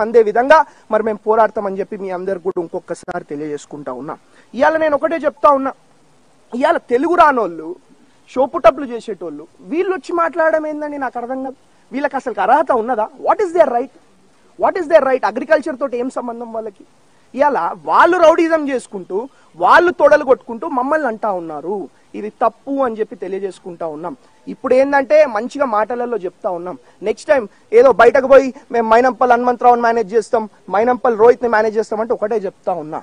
అందే విధంగా మరి మేము పోరాడతామని చెప్పి మీ అందరికి కూడా ఇంకొకసారి తెలియజేసుకుంటా ఉన్నా. ఇవాళ నేను ఒకటే చెప్తా ఉన్నా, ఇవాళ తెలుగు రానోళ్ళు షోపుటప్లు చేసేటోళ్ళు వీళ్ళు వచ్చి మాట్లాడడం ఏందండి నాకు అర్థం కాదు. వీళ్ళకి అసలు అర్హత ఉన్నదా? What is there right? What is there right? Agriculture తోటి ఏం సంబంధం వాళ్ళకి? ఇవాళ వాళ్ళు రౌడీజం చేసుకుంటూ వాళ్ళు తొడలు కొట్టుకుంటూ మమ్మల్ని అంటా ఉన్నారు. ఇది తప్పు అని చెప్పి తెలియజేసుకుంటా ఉన్నాం. ఇప్పుడు ఏంటంటే మంచిగా మాటలలో చెప్తా ఉన్నాం. నెక్స్ట్ టైం ఏదో బయటకు పోయి మేము మైనంపల్ హనుమంతరావుని మేనేజ్ చేస్తాం, మైనంపల్ రోహిత్ని మేనేజ్ చేస్తాం అంటే ఒకటే చెప్తా ఉన్నా,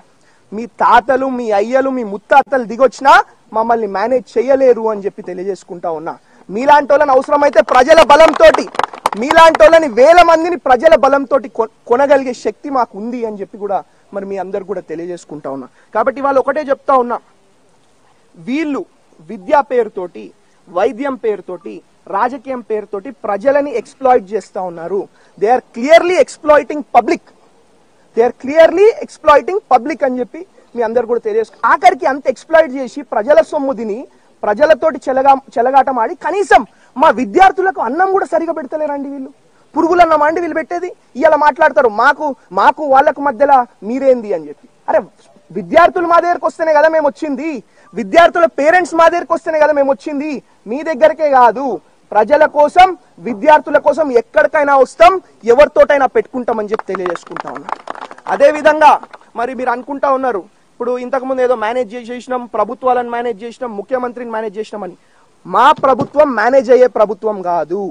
మీ తాతలు మీ అయ్యలు మీ ముత్తాతలు దిగొచ్చినా మమ్మల్ని మేనేజ్ చేయలేరు అని చెప్పి తెలియజేసుకుంటా ఉన్నా. మీలాంటి వాళ్ళని అవసరమైతే ప్రజల బలంతో, మీలాంటి వాళ్ళని వేల మందిని ప్రజల బలంతో కొనగలిగే శక్తి మాకు ఉంది అని చెప్పి కూడా మరి మీ అందరు కూడా తెలియజేసుకుంటా ఉన్నా. కాబట్టి వాళ్ళు ఒకటే చెప్తా ఉన్నా, వీళ్ళు విద్యా పేరుతోటి, వైద్యం పేరుతోటి, రాజకీయం పేరుతోటి ప్రజలని ఎక్స్ప్లాయిట్ చేస్తా ఉన్నారు. They are clearly exploiting public, they are clearly exploiting public అని చెప్పి మీ అందరు కూడా తెలియజేసు. ఆఖరికి అంత ఎక్స్ప్లాయిట్ చేసి ప్రజల సొమ్ముదిని ప్రజలతోటి చెలగాటం ఆడి కనీసం మా విద్యార్థులకు అన్నం కూడా సరిగా పెడతలేరండి వీళ్ళు. పురుగులన్నం అండి వీళ్ళు పెట్టేది. ఇలా మాట్లాడతారు మాకు వాళ్ళకు మధ్యలో మీరేంది అని చెప్పి. అరే విద్యార్థులు మా దగ్గరకు వస్తేనే కదా మేము వచ్చింది, విద్యార్థుల పేరెంట్స్ మా దగ్గరకు వస్తేనే కదా మేము వచ్చింది. మీ దగ్గరకే కాదు, ప్రజల కోసం విద్యార్థుల కోసం ఎక్కడికైనా వస్తాం, ఎవరితోటైనా పెట్టుకుంటామని చెప్పి తెలియజేసుకుంటా ఉన్నా. అదే విధంగా మరి మీరు అనుకుంటా ఉన్నారు, ఇప్పుడు ఇంతకుముందు ఏదో మేనేజ్ చేసేసినాం, ప్రభుత్వాలను మేనేజ్ చేసినాం, ముఖ్యమంత్రిని మేనేజ్ చేసినాం అని. మా ప్రభుత్వం మేనేజ్ అయ్యే ప్రభుత్వం కాదు,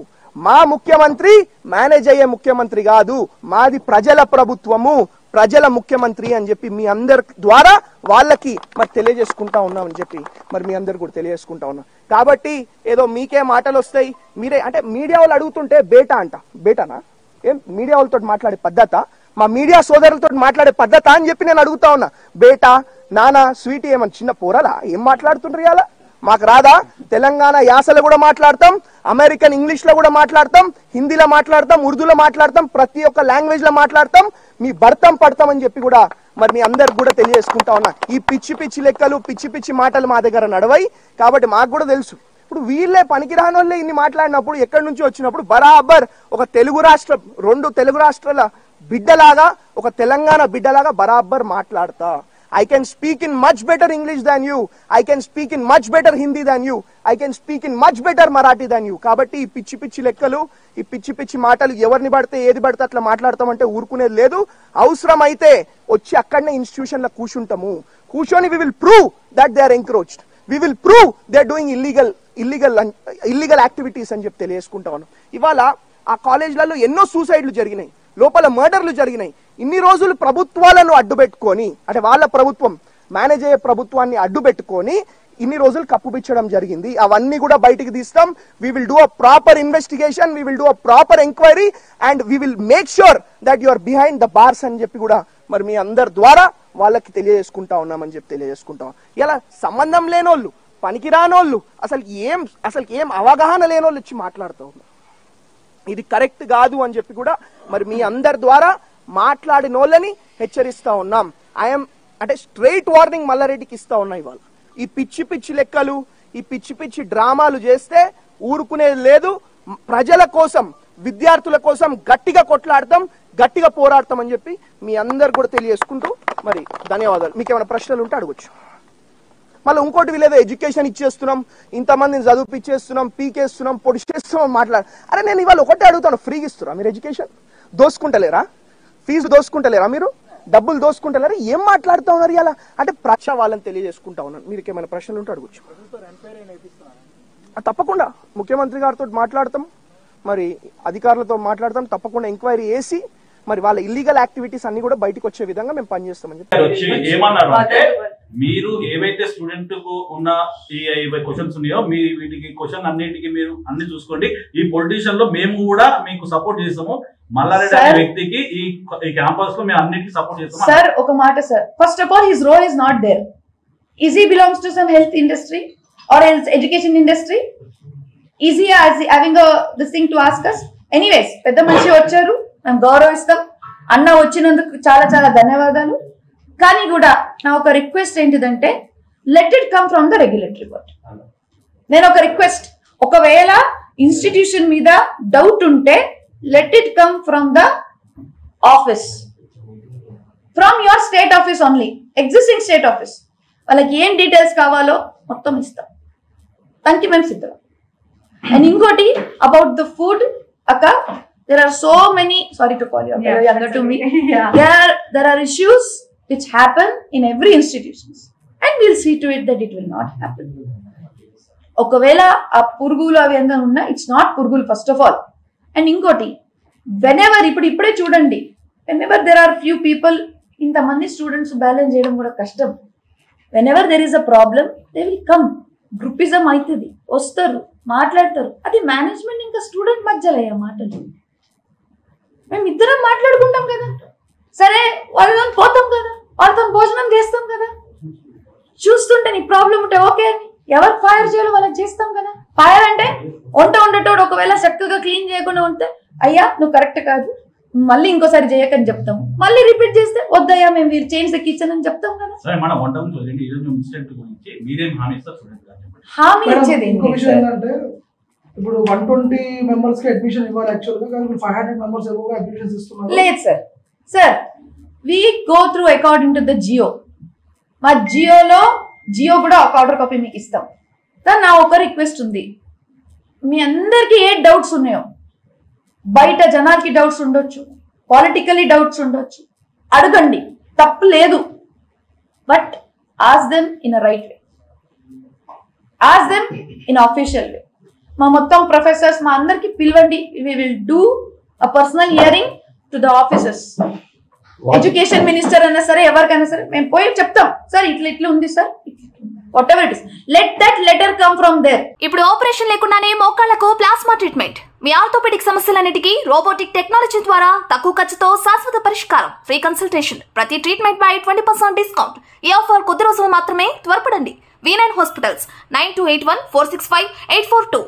మా ముఖ్యమంత్రి మేనేజ్ అయ్యే ముఖ్యమంత్రి కాదు, మాది ప్రజల ప్రభుత్వము, ప్రజల ముఖ్యమంత్రి అని చెప్పి మీ అందరి ద్వారా వాళ్ళకి మరి తెలియజేసుకుంటా ఉన్నామని చెప్పి మరి మీ అందరు కూడా తెలియజేసుకుంటా ఉన్నాం. కాబట్టి ఏదో మీకే మాటలు వస్తాయి, మీరే అంటే మీడియా వాళ్ళు అడుగుతుంటే బేటా అంట, బేటానా? ఏం మీడియా వాళ్ళతో మాట్లాడే పద్ధత, మా మీడియా సోదరులతో మాట్లాడే పద్ధత అని చెప్పి నేను అడుగుతా ఉన్నా. బేటా, నానా, స్వీటీ ఏమన్నా చిన్న పోరలా? ఏం మాట్లాడుతుండ్రు ఇవాళ? మాకు రాదా? తెలంగాణ యాసలో కూడా మాట్లాడతాం, అమెరికన్ ఇంగ్లీష్ లో కూడా మాట్లాడతాం, హిందీలో మాట్లాడతాం, ఉర్దూలో మాట్లాడతాం, ప్రతి ఒక్క లాంగ్వేజ్ లో మాట్లాడతాం, మీ భర్తం పడతాం అని చెప్పి కూడా మరి మీ అందరికి కూడా తెలియజేసుకుంటా ఉన్నా. ఈ పిచ్చి పిచ్చి లెక్కలు, పిచ్చి పిచ్చి మాటలు మా దగ్గర నడవై. కాబట్టి మాకు కూడా తెలుసు, ఇప్పుడు వీళ్ళే పనికిరాని వాళ్ళే ఇన్ని మాట్లాడినప్పుడు, ఎక్కడి నుంచి వచ్చినప్పుడు బరాబర్ ఒక తెలుగు రాష్ట్రం, రెండు తెలుగు రాష్ట్రాల బిడ్డలాగా, ఒక తెలంగాణ బిడ్డలాగా బరాబర్ మాట్లాడతా. I can speak in much better English than you. I can speak in much better Hindi than you. I can speak in much better Marathi than you. కాబట్టి ఈ పిచ్చి పిచ్చి లెక్కలు, ఈ పిచ్చి పిచ్చి మాటలు ఎవరిని పడితే ఏది పడితే అట్లా మాట్లాడతామంటే ఊరుకునేది లేదు. అవసరమైతే వచ్చి అక్కడనే ఇన్స్టిట్యూషన్లో కూర్చొని we will prove that they are encroached. We will prove they are doing illegal activities అని చెప్పి తెలియజేసుకుంటా ఉన్నాం. ఇవాళ ఆ కాలేజ్లలో ఎన్నో సూసైడ్లు జరిగినాయి, లోపల మర్డర్లు జరిగినాయి. ఇన్ని రోజులు ప్రభుత్వాలను అడ్డుపెట్టుకొని, అంటే వాళ్ళ ప్రభుత్వం మేనేజ్ అయ్యే ప్రభుత్వాన్ని అడ్డుపెట్టుకొని ఇన్ని రోజులు కప్పుపిచ్చడం జరిగింది. అవన్నీ కూడా బయటికి తీస్తాం. We will do a proper investigation, we will do a proper enquiry and we will make sure that you are behind the bars అని చెప్పి కూడా మరి మీ అందరి ద్వారా వాళ్ళకి తెలియజేసుకుంటా ఉన్నామని చెప్పి తెలియజేసుకుంటాం. ఇలా సంబంధం లేనోళ్ళు, పనికిరానోళ్ళు, అసలు ఏం అవగాహన లేనోళ్ళు వచ్చి మాట్లాడుతూ ఉన్నారు. ఇది కరెక్ట్ కాదు అని చెప్పి కూడా మరి మీ అందరి ద్వారా మాట్లాడినోళ్ళని హెచ్చరిస్తా ఉన్నాం. అంటే స్ట్రైట్ వార్నింగ్ మల్లారెడ్డికి ఇస్తా ఉన్నా. ఇవాళ ఈ పిచ్చి పిచ్చి లెక్కలు, ఈ పిచ్చి పిచ్చి డ్రామాలు చేస్తే ఊరుకునేది లేదు. ప్రజల కోసం, విద్యార్థుల కోసం గట్టిగా కొట్లాడతాం, గట్టిగా పోరాడతాం అని చెప్పి మీ అందరు కూడా తెలియజేసుకుంటూ మరి ధన్యవాదాలు. మీకు ఏమైనా ప్రశ్నలు ఉంటే అడగొచ్చు. మళ్ళీ ఇంకోటి వీళ్ళేదో ఎడ్యుకేషన్ ఇచ్చేస్తున్నాం, ఇంతమందిని చదువుపిచ్చేస్తున్నాం, పీకేస్తున్నాం, పొడిచేస్తున్నాం మాట్లాడు. అరే నేను ఇవాళ ఒకటే అడుగుతాను, ఫ్రీగా ఇస్తురా మీరు ఎడ్యుకేషన్? దోసుకుంటలేరా? ఫీజు దోసుకుంటలేరా? మీరు డబ్బులు దోసుకుంటలేరా? ఏం మాట్లాడుతూ ఉన్నారు ఇలా? అంటే ప్రశ్న వాళ్ళని తెలియజేసుకుంటా ఉన్నాను. మీరు ఏమైనా ప్రశ్నలు ఉంటే అడగొచ్చు. తప్పకుండా ముఖ్యమంత్రి గారితో మాట్లాడతాం, మరి అధికారులతో మాట్లాడతాం, తప్పకుండా ఎంక్వైరీ చేసి మరి వాళ్ళ ఇల్లీగల్ యాక్టివిటీస్ అన్ని కూడా బయటకు వచ్చే విధంగా మేము పనిచేస్తామని చెప్పి. మీరు ఏవైతే స్టూడెంట్ కు ఉన్న ఈ క్వశ్చన్స్ ఉన్నాయో మీ వీటికి క్వశ్చన్ అన్నిటికీ మీరు అన్ని చూసుకోండి. ఈ పొలిటీషియన్ లో మేము కూడా మీకు సపోర్ట్ చేస్తాము. మల్లారెడ్డి అనే వ్యక్తికి ఈ క్యాంపస్ లో మేము అన్నిటికీ సపోర్ట్ చేస్తాము. సార్ ఒక మాట sir, first of all his role is not there. Is he belongs to some health industry or else education industry? Is he having this thing to ask us? Anyways పెద్ద మనిషి వచ్చారు, మేము గౌరవిస్తాం. అన్న వచ్చినందుకు చాలా చాలా ధన్యవాదాలు. కానీ కూడా నా ఒక రిక్వెస్ట్ ఏంటిదంటే, let it come from the regulatory board. నేను ఒక రిక్వెస్ట్, ఒకవేళ ఇన్స్టిట్యూషన్ మీద డౌట్ ఉంటే let it come from the office, from your state office only, existing state office. వాళ్ళకి ఏం డీటెయిల్స్ కావాలో మొత్తం ఇస్తాం, దానికి మేము సిద్ధం. అండ్ ఇంకోటి అబౌట్ ద ఫుడ్ అక్క, there are so many, sorry to call you, okay, you're younger to me. There are issues which happen in every institutions and we'll see to it that it will not happen. ఒకవేళ ఆ పురుగులు అవి ఏదైనా ఉన్నా, it's not పురుగులు first of all. And ఇంకోటి, whenever ఇప్పుడే చూడండి, whenever there are few people, ఇంతమంది స్టూడెంట్స్ బ్యాలెన్స్ చేయడం కూడా కష్టం. Whenever there is a problem they will come, groupism అవుతుంది, వస్తారు, మాట్లాడతారు. అది మేనేజ్మెంట్ ఇంకా స్టూడెంట్ మధ్యలో అయ్యే మాటలు. మేము ఇద్దరం మాట్లాడుకుంటాం కదా, సరే వాళ్ళతో పోతాం కదా, వాళ్ళతో భోజనం చేస్తాం కదా, చూస్తుంటే నీ ప్రాబ్లం ఉంటే ఓకే అని ఎవరు ఫైర్ చేయాలో వాళ్ళకి చేస్తాం కదా. ఫైర్ అంటే వంట ఉండేటోడు ఒకవేళ చక్కగా క్లీన్ చేయకుండా ఉంటే, అయ్యా నువ్వు కరెక్ట్ కాదు, మళ్ళీ ఇంకోసారి చేయకని చెప్తాము. మళ్ళీ రిపీట్ చేస్తే, వద్దయ్యా మేము మీరు చేంజ్ ద కిచెన్ అని చెప్తాం కదా. హామీ ఇచ్చేది ఇప్పుడు 120 మెంబర్స్ కి అడ్మిషన్ ఇవ్వాలి యాక్చువల్ గా, కానీ 500 మెంబర్స్ ఏమో అడ్మిషన్స్ ఇస్తున్నారు. లేదు sir, sir we go through according to the GO. మా జియో కూడా ఒక ఆర్డర్ కాపీ మీకు ఇస్తాం. సార్ నా ఒక రిక్వెస్ట్ ఉంది, మీ అందరికీ ఏ డౌట్స్ ఉన్నాయో, బయట జనాలకి డౌట్స్ ఉండొచ్చు, పాలిటికల్లీ డౌట్స్ ఉండొచ్చు, అడగండి, తప్పు లేదు. But ask them in a right way, ask them in official way. మా మొత్తం ప్రొఫెసర్స్ మా అందరికి పిలవండి, we will do a personal hearing to the officers. Education minister అయినా సరే ఎవరికైనా సరే మేము పోయి చెప్తాం, సార్ ఇట్లా ఉంది sir, whatever it is, let that letter come from there. ఇప్పుడు ఆపరేషన్ లేకుండానే మోకాళ్లకు ప్లాస్మా ట్రీట్మెంట్, మీ ఆర్థోపెడిక్ సమస్యలన్నిటికీ రోబోటిక్ టెక్నాలజీ ద్వారా తక్కువ ఖర్చుతో శాశ్వత పరిష్కారం, ఫ్రీ కన్సల్టేషన్, ప్రతి ట్రీట్మెంట్ పై 20% డిస్కౌంట్. ఈ ఆఫర్ కొద్ది రోజులు మాత్రమే, త్వరపడండి. V9 hospitals 9281465842.